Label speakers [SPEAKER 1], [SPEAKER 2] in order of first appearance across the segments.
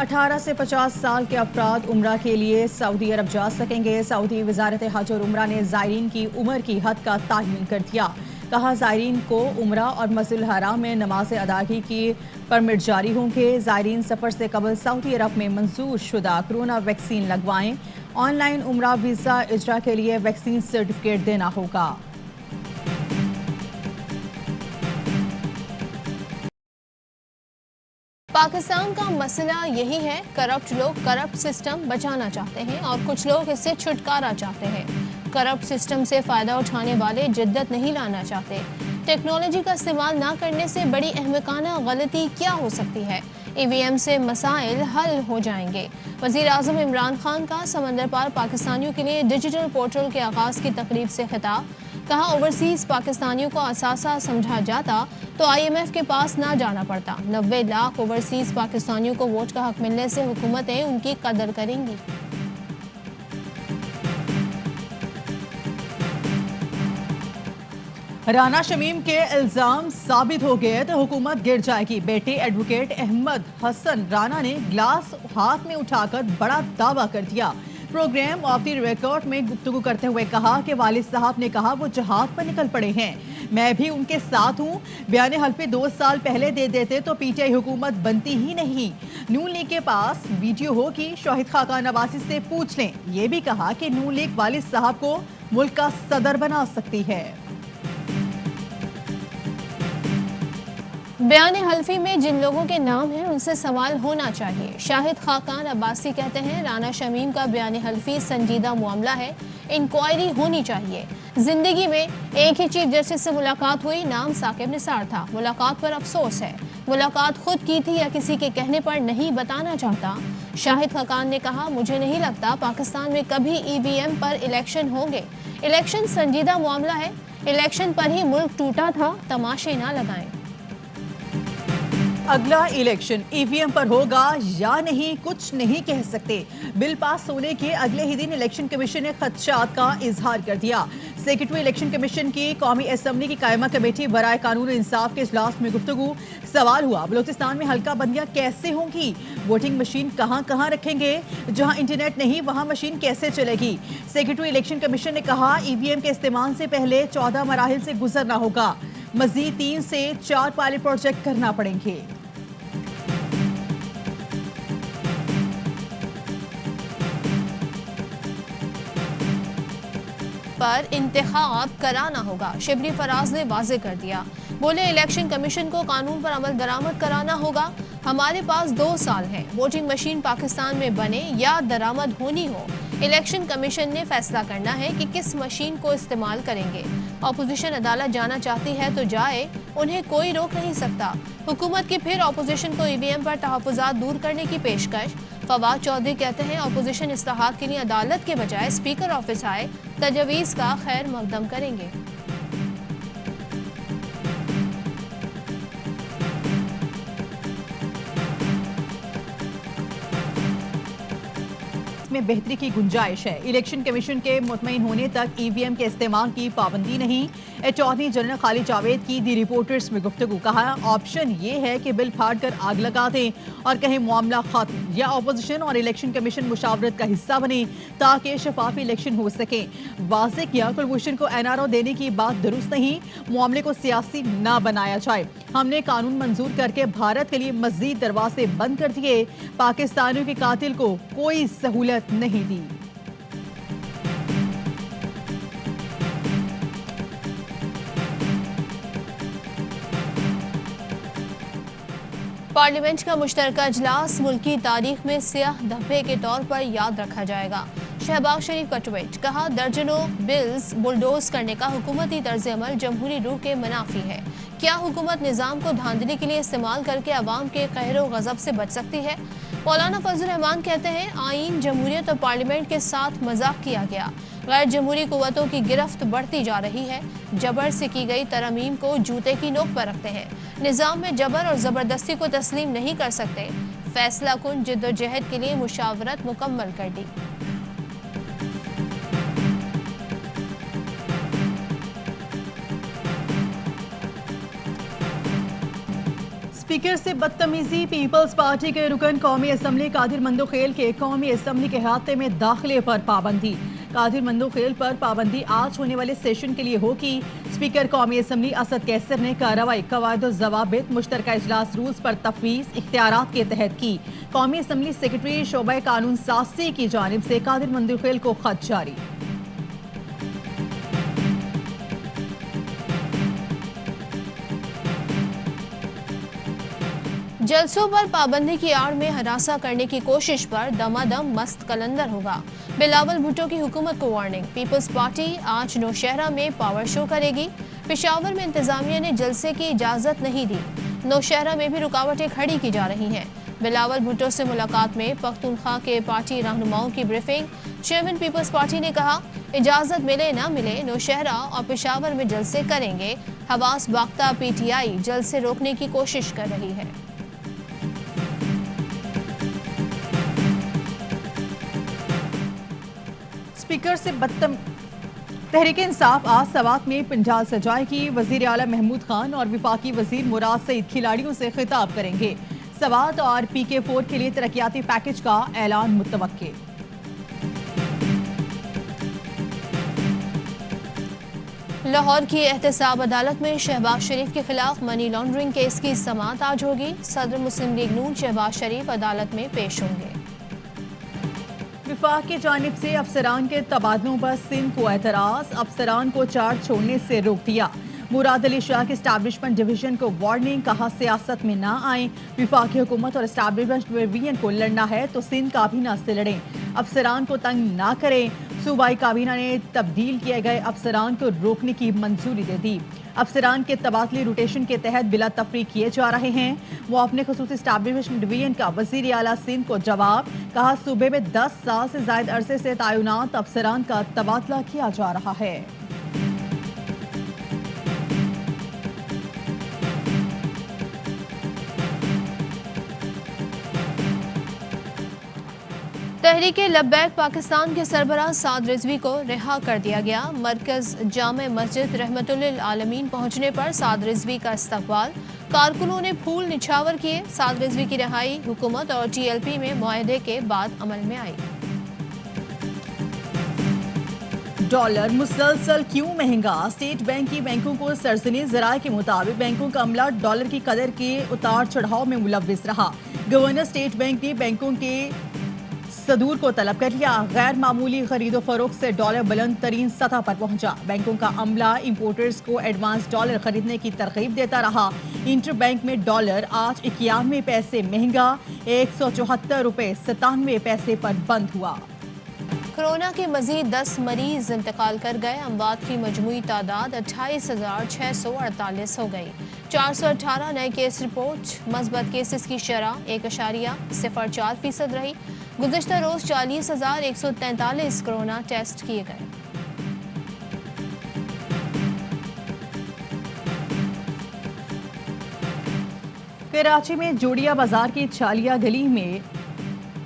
[SPEAKER 1] 18 से 50 साल के अफराद उम्रा के लिए सऊदी अरब जा सकेंगे। सऊदी वजारत हज और उम्रा ने ज़ायरीन की उम्र की हद का तयन कर दिया। कहा ज़ायरीन को उम्रा और मस्जिद हराम में नमाज अदायगी की परमिट जारी होंगे। ज़ायरीन सफ़र से कबल सऊदी अरब में मंजूर शुदा कोरोना वैक्सीन लगवाएं। ऑनलाइन उम्रा वीज़ा इजरा के लिए वैक्सीन सर्टिफिकेट देना होगा।
[SPEAKER 2] पाकिस्तान का मसला यही है, करप्ट लोग करप्ट सिस्टम बचाना चाहते हैं और कुछ लोग इससे छुटकारा चाहते हैं। करप्ट सिस्टम से फ़ायदा उठाने वाले जिद्दत नहीं लाना चाहते। टेक्नोलॉजी का इस्तेमाल ना करने से बड़ी अहमकाना गलती क्या हो सकती है? EVM से मसाइल हल हो जाएंगे। वज़ीर आज़म इमरान खान का समंदर पार पाकिस्तानियों के लिए डिजिटल पोर्टल के आगाज़ की तकरीब से खिताब। कहा, ओवरसीज़ पाकिस्तानियों को असासा समझा जाता तो IMF के पास ना जाना पड़ता। 90 लाख ओवरसीज़ पाकिस्तानियों को वोट का हक मिलने से हुकूमतें उनकी कदर करेंगी।
[SPEAKER 1] राना शमीम के इल्जाम साबित हो गए तो हुकूमत गिर जाएगी। बेटे एडवोकेट अहमद हसन राना ने ग्लास हाथ में उठाकर बड़ा दावा कर दिया। प्रोग्राम ऑफ द रिकॉर्ड में गुफ्तगू करते हुए कहा कि वालिद साहब ने कहा वो जहाद पर निकल पड़े हैं, मैं भी उनके साथ हूँ। बयान हल्फे 2 साल पहले दे देते तो PTI हुकूमत बनती ही नहीं। नून लीग के पास वीडियो हो कि शाहिद खाकान नवासी से पूछ लें। ये भी कहा कि नून लीग वालिद साहब को मुल्क का सदर बना सकती है।
[SPEAKER 2] बयान हल्फी में जिन लोगों के नाम हैं उनसे सवाल होना चाहिए। शाहिद खाकान अब्बासी कहते हैं, राना शमीम का बयान हल्फी संजीदा मामला है, इंक्वायरी होनी चाहिए। जिंदगी में एक ही चीफ जस्टिस से मुलाकात हुई, नाम साकिब निसार था। मुलाकात पर अफसोस है, मुलाकात खुद की थी या किसी के कहने पर नहीं बताना चाहता। शाहिद खाकान ने कहा, मुझे नहीं लगता पाकिस्तान में कभी EVM पर इलेक्शन होंगे। इलेक्शन संजीदा मामला है, इलेक्शन पर ही मुल्क टूटा था, तमाशे ना लगाएं।
[SPEAKER 1] अगला इलेक्शन EVM पर होगा या नहीं कुछ नहीं कह सकते। बिल पास होने के अगले ही दिन इलेक्शन कमीशन ने खदशात का इजहार कर दिया। सेक्रेटरी इलेक्शन कमीशन की कौमी असम्बली की कायमा कमेटी बराए कानून इंसाफ के इजलास में गुफ्तगू। सवाल हुआ, बलूचिस्तान में हल्का बंदियां कैसे होंगी? वोटिंग मशीन कहां कहां रखेंगे? जहां इंटरनेट नहीं वहां मशीन कैसे चलेगी? सेक्रेटरी इलेक्शन कमीशन ने कहा, EVM के इस्तेमाल से पहले 14 मराहिल से गुजरना होगा। मजीद 3 से 4 पायलट प्रोजेक्ट करना पड़ेंगे।
[SPEAKER 2] पर इंतखाब कराना होगा। शिबली फराज ने वाजे कर दिया, बोले इलेक्शन कमीशन को कानून पर अमल दरामद कराना होगा। हमारे पास 2 साल हैं, वोटिंग मशीन पाकिस्तान में बने या दरामद होनी हो। इलेक्शन कमीशन ने फैसला करना है कि किस मशीन को इस्तेमाल करेंगे। अपोजिशन अदालत जाना चाहती है तो जाए, उन्हें कोई रोक नहीं सकता। हुकूमत की फिर अपोजिशन को EVM पर तहफ़्फ़ुज़ात दूर करने की पेशकश। फवाद चौधरी कहते हैं, अपोजिशन इस्लाहात के लिए अदालत के बजाय स्पीकर ऑफिस आए, तजवीज़ का खैर मकदम करेंगे।
[SPEAKER 1] में बेहतरी की गुंजाइश है। इलेक्शन कमीशन के मुतमईन होने तक EVM के इस्तेमाल की पाबंदी नहीं। अटॉर्नी जनरल खालिद जावेद की दी रिपोर्टर्स में गुफ्तगू। कहा, ऑप्शन ये है कि बिल फाड़ कर आग लगा दें और कहें मामला खत्म, या अपोजिशन और इलेक्शन कमीशन मुशावरत का हिस्सा बने ताकि शफाफ इलेक्शन हो सके। वाज़ेह किया, कुलभूषण को NRO देने की बात दुरुस्त नहीं, मामले को सियासी ना बनाया जाए। हमने कानून मंजूर करके भारत के लिए मजीद दरवाजे बंद कर दिए, पाकिस्तानियों के कातिल को कोई सहूलत नहीं दी।
[SPEAKER 2] पार्लियामेंट का मुश्तरका इजलास मुल्की तारीख में सियाह धब्बे के तौर पर याद रखा जाएगा। शहबाज शरीफ का ट्वीट। कहा, दर्जनों बिल्स बुलडोज करने का हुकूमती तर्ज अमल जमहूरी रूह के मुनाफी है। क्या हुकूमत निज़ाम को धांधली के लिए इस्तेमाल करके अवाम के कहर व गज़ब से बच सकती है? मौलाना फजल रहमान कहते हैं, आईन, जमहूरियत और पार्लियामेंट के साथ मजाक किया गया। गैर जमहूरी कुव्वतों की गिरफ्त बढ़ती जा रही है। जबर से की गई तरमीम को जूते की नोक पर रखते हैं। निज़ाम में जबर और ज़बरदस्ती को तस्लीम नहीं कर सकते। फैसला कुन जिद्दोजहद के लिए मुशावरत मुकम्मल कर दी।
[SPEAKER 1] स्पीकर से बदतमीजी, पीपल्स पार्टी के रुकन कौमी असम्बली कादिर मंदोखेल के कौमी असम्बली के अहाते में दाखिले पर पाबंदी। कादिर मंदोखेल पर पाबंदी आज होने वाले सेशन के लिए होगी। स्पीकर कौमी असम्बली असद कैसर ने कार्रवाई कवायद ज़वाबित मुश्तरका इजलास रूल्स पर तफवीज़ इख्तियारात के तहत की। कौमी असम्बली सेक्रेटरी शोबा कानून साज़ी की जानिब से कादिर मंदोखेल को खत जारी।
[SPEAKER 2] जलसों पर पाबंदी की आड़ में हरासा करने की कोशिश पर दमादम मस्त कलंदर होगा। बिलावल भुट्टो की हुकूमत को वार्निंग। पीपल्स पार्टी आज नौशहरा में पावर शो करेगी। पेशावर में इंतजामिया ने जलसे की इजाजत नहीं दी। नौशहरा में भी रुकावटें खड़ी की जा रही हैं। बिलावल भुट्टो से मुलाकात में पख्तूनख्वा के पार्टी रहनुमाओं की ब्रीफिंग। चेयरमैन पीपल्स पार्टी ने कहा, इजाजत मिले ना मिले नौशहरा और पेशावर में जलसे करेंगे। हवास बाख्ता PTI जलसे रोकने की कोशिश कर रही है।
[SPEAKER 1] स्पीकर से तहरीक इंसाफ आज सवात में पंडाल सजाएगी। वजीर आला महमूद खान और विफाकी वजीर मुराद सईद खिलाड़ियों से खिताब करेंगे। सवात और PK4 के लिए तरक्याती पैकेज का ऐलान मुतवक्के।
[SPEAKER 2] लाहौर की एहतसाब अदालत में शहबाज शरीफ के खिलाफ मनी लॉन्ड्रिंग केस की समाअत आज होगी। सदर मुस्लिम लीग नून शहबाज शरीफ अदालत में पेश होंगे।
[SPEAKER 1] विफाक की जानिब से अफसरान के तबादलों पर सिंध को एतराज, अफसरान को चार्ज छोड़ने से रोक दिया। मुराद अली शाह के एस्टैब्लिशमेंट डिवीजन को वार्निंग, कहा सियासत में ना आए। विफाकी हुकूमत और एस्टैब्लिशमेंट डिवीजन को लड़ना है तो सिंध काबीना से लड़ें, अफसरान को तंग ना करें। सूबाई काबीना ने तब्दील किए गए अफसरान को रोकने की मंजूरी दे दी। अफसरान के तबादले रोटेशन के तहत बिला तफरीक किए जा रहे हैं। वो अपने खुसूसी एस्टैब्लिशमेंट डिवीजन का वजीर आला सिंध को जवाब, कहा सूबे में 10 साल से जायद अरसे से तैनात अफसरान का तबादला किया जा रहा है।
[SPEAKER 2] तहरीके लब्बैक पाकिस्तान के सरबराह साद रिजवी को रिहा कर दिया गया। मरकज जामे मस्जिद रहमतुल्लिल आलमीन पहुंचने पर साद रिजवी का इस्तकबाल, कारकुनों ने फूल निछावर किए। साद रिजवी की रिहाई हुकूमत और TLP में मुआहदे के बाद अमल में आई।
[SPEAKER 1] डॉलर मुसलसल क्यों महंगा? स्टेट बैंक की बैंकों को सरसनी ज़राए के मुताबिक बैंकों का अमला डॉलर की कदर के उतार चढ़ाव में मुलव्विस रहा। गवर्नर स्टेट बैंक ने बैंकों के सदूर को तलब कर लिया। गैर मामूली खरीदो फरोख्त से डॉलर बुलंद तरीन सतह पर पहुंचा। बैंकों का अमला इंपोर्टर्स को एडवांस डॉलर खरीदने की तरगीब देता रहा। इंटर बैंक में डॉलर आज 91 पैसे महंगा 174 रुपए 97 पैसे पर बंद हुआ।
[SPEAKER 2] कोरोना के मजीद 10 मरीज इंतकाल कर गए। अमवात की मजमूई तादाद 28,648 हो गई। 418 नए केस रिपोर्ट। मस्बत केसेस की शरह 1.04% रही। गुज़िश्ता रोज 40,143 कोरोना टेस्ट किए गए।
[SPEAKER 1] कराची में जोड़िया बाजार की छालिया गली में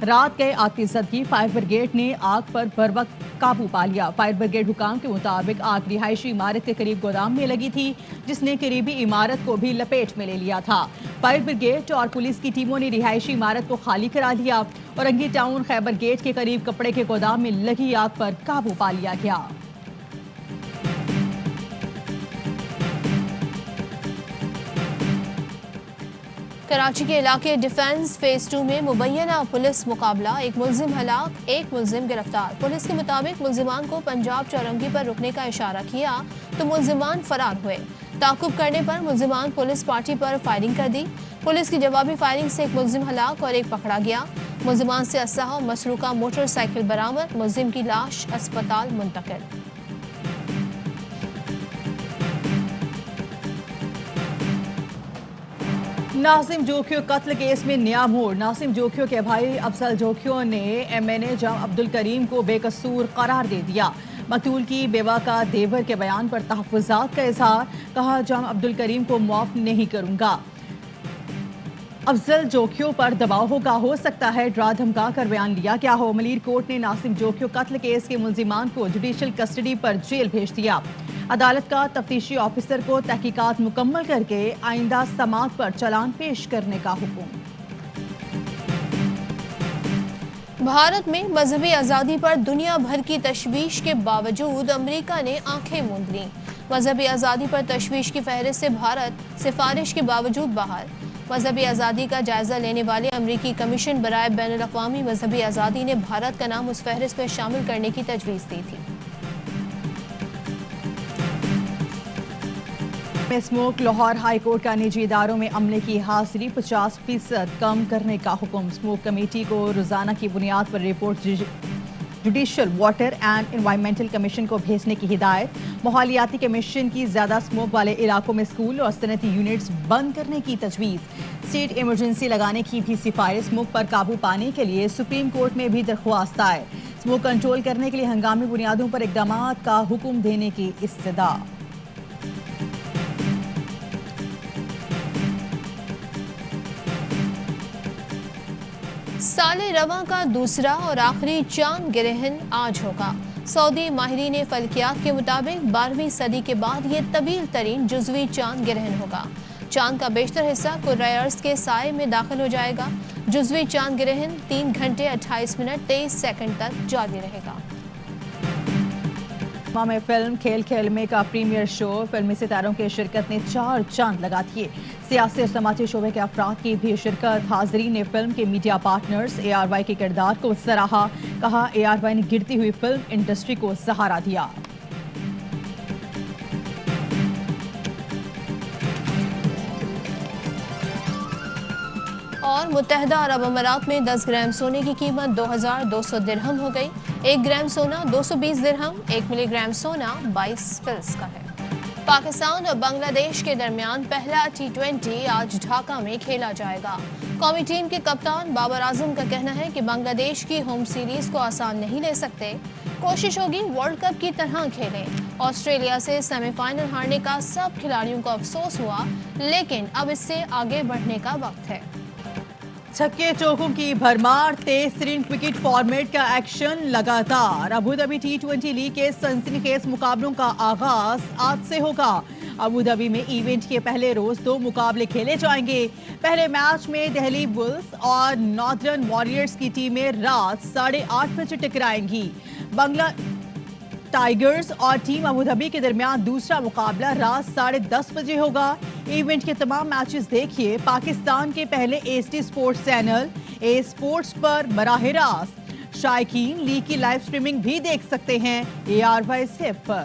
[SPEAKER 1] रात गए आग की ज़द की। फायर ब्रिगेड ने आग पर बरवक्त काबू पा लिया। फायर ब्रिगेड हुकाम के मुताबिक आग रिहायशी इमारत के करीब गोदाम में लगी थी, जिसने करीबी इमारत को भी लपेट में ले लिया था। फायर ब्रिगेड और पुलिस की टीमों ने रिहायशी इमारत को खाली करा दिया और रंगी टाउन खैबर गेट के करीब कपड़े के गोदाम में लगी आग पर काबू पा लिया गया।
[SPEAKER 2] कराची के इलाके डिफेंस फेज 2 में मुबैना पुलिस मुकाबला। एक मुल्जिम हलाक, एक मुल्जिम गिरफ्तार। पुलिस के मुताबिक मुल्जिमान को पंजाब चौरंगी पर रुकने का इशारा किया तो मुल्जिमान फरार हुए। ताकुब करने पर मुल्जिमान पुलिस पार्टी पर फायरिंग कर दी। पुलिस की जवाबी फायरिंग से एक मुल्जिम हलाक और एक पकड़ा गया। मुल्जिमान से असलहा और मसरूका मोटरसाइकिल बरामद। मुल्जिम की लाश अस्पताल मुंतकिल।
[SPEAKER 1] नासिम जोखियो कत्ल केस में नया मोड़। नासिम जोखियो के भाई अफजल जोखियो ने MNA जाम अब्दुल करीम को बेकसूर करार दे दिया। मकतूल की बेवा का देवर के बयान पर तहफ़्फ़ुज़ात का इज़हार, कहा जाम अब्दुल करीम को माफ़ नहीं करूंगा। अफजल जोखियो पर दबाव होगा, हो सकता है डरा धमका कर बयान लिया क्या हो। मलीर कोर्ट ने नासिम जोखियो कत्ल केस के मुल्जिमान को जुडिशल कस्टडी पर जेल भेज दिया। عدالت کا تفتیشی آفیسر کو تحقیقات مکمل کر کے آئندہ سماعت پر چالان پیش کرنے کا حکم۔
[SPEAKER 2] بھارت میں مذہبی آزادی پر دنیا بھر کی تشویش کے باوجود امریکہ نے آنکھیں موند لیں۔ مذہبی آزادی پر تشویش کی فہرست سے بھارت سفارش کے باوجود باہر۔ مذہبی آزادی کا جائزہ لینے والے امریکی کمیشن برائے بین الاقوامی مذہبی آزادی نے بھارت کا نام اس فہرست میں شامل کرنے کی تجویز دی تھی۔
[SPEAKER 1] اسموک لاہور ہائی کورٹ کا نجی اداروں میں عملے کی حاضری 50% کم کرنے کا حکم۔ اسموک کمیٹی کو روزانہ کی بنیاد پر report judicial water and environmental commission کو بھیجنے کی ہدایت۔ ماحولیاتی کمیشن کی زیادہ اسموک والے علاقوں میں اسکول اور صنعتی یونٹس بند کرنے کی تجویز۔ اسٹیٹ ایمرجنسی لگانے کی بھی سفارش۔ اسموک پر قابو پانے کے لیے سپریم کورٹ میں بھی درخواست آئے۔ اسموک کنٹرول کرنے کے لیے ہنگامی بنیادوں پر اقدامات کا حکم دینے کی استدعا۔
[SPEAKER 2] سال رواں کا دوسرا اور آخری چاند گرہن آج ہوگا۔ سعودی ماہرین فلکیات کے مطابق 12ویں صدی کے بعد یہ طویل ترین جزوی چاند گرہن ہوگا۔ چاند کا بیشتر حصہ کرۂ ارض کے سائے میں داخل ہو جائے گا۔ جزوی چاند گرہن 3 گھنٹے 28 منٹ 23 سیکنڈ تک جاری رہے گا۔
[SPEAKER 1] میں فلم کھیل کھیل میں کا پریمیئر شو، فلمی ستاروں کی شرکت نے 4 چاند لگا دیے۔ سیاسی اور سماجی شعبے کے افراد کی بھی شرکت۔ حاضرین نے فلم کے میڈیا پارٹنرز ARY کے کردار کو سراہا۔ کہا ARY نے گرتی ہوئی فلم انڈسٹری کو سہارا دیا۔
[SPEAKER 2] اور متحدہ عرب امارات میں 10 گرام سونے کی قیمت 2200 درہم ہو گئی۔ 1 گرام سونا 220 درہم، 1 ملی گرام سونا 22 فلس کا ہے۔ پاکستان اور بنگلہ دیش کے درمیان پہلا T20 آج ڈھاکہ میں کھیلا جائے گا۔ قومی ٹیم کے کپتان بابر اعظم کا کہنا ہے کہ بنگلہ دیش کی ہوم سیریز کو آسان نہیں لے سکتے، کوشش ہوگی ورلڈ کپ کی طرح کھیلیں۔ آسٹریلیا سے سیمی فائنل ہارنے کا سب کھلاڑیوں کو افسوس ہوا، لیکن اب اس سے آگے بڑھنے کا وقت ہے۔
[SPEAKER 1] چھکے چوکوں کی بھرمار، تیز ترین کرکٹ فارمیٹ کا ایکشن لگاتار۔ ابوظہبی T20 لیگ کے سنسنی خیز مقابلوں کا آغاز آج سے ہوگا۔ ابوظہبی میں ایونٹ کے پہلے روز 2 مقابلے کھیلے جائیں گے۔ پہلے میچ میں دہلی بلز اور ناردرن واریئرز کی ٹیمیں رات 8:30 بجے ٹکرائیں گی۔ بنگلہ ٹائیگرز اور ٹیم ابوظہبی کے درمیان دوسرا مقابلہ رات 10:30 بجے ہوگا۔ ایونٹ کے تمام میچز دیکھیے پاکستان کے پہلے AST سپورٹس چینل اے سپورٹس پر براہ راست۔ شائقین لیگ کی لائیو سٹریمنگ بھی دیکھ سکتے ہیں ARY سیف پر۔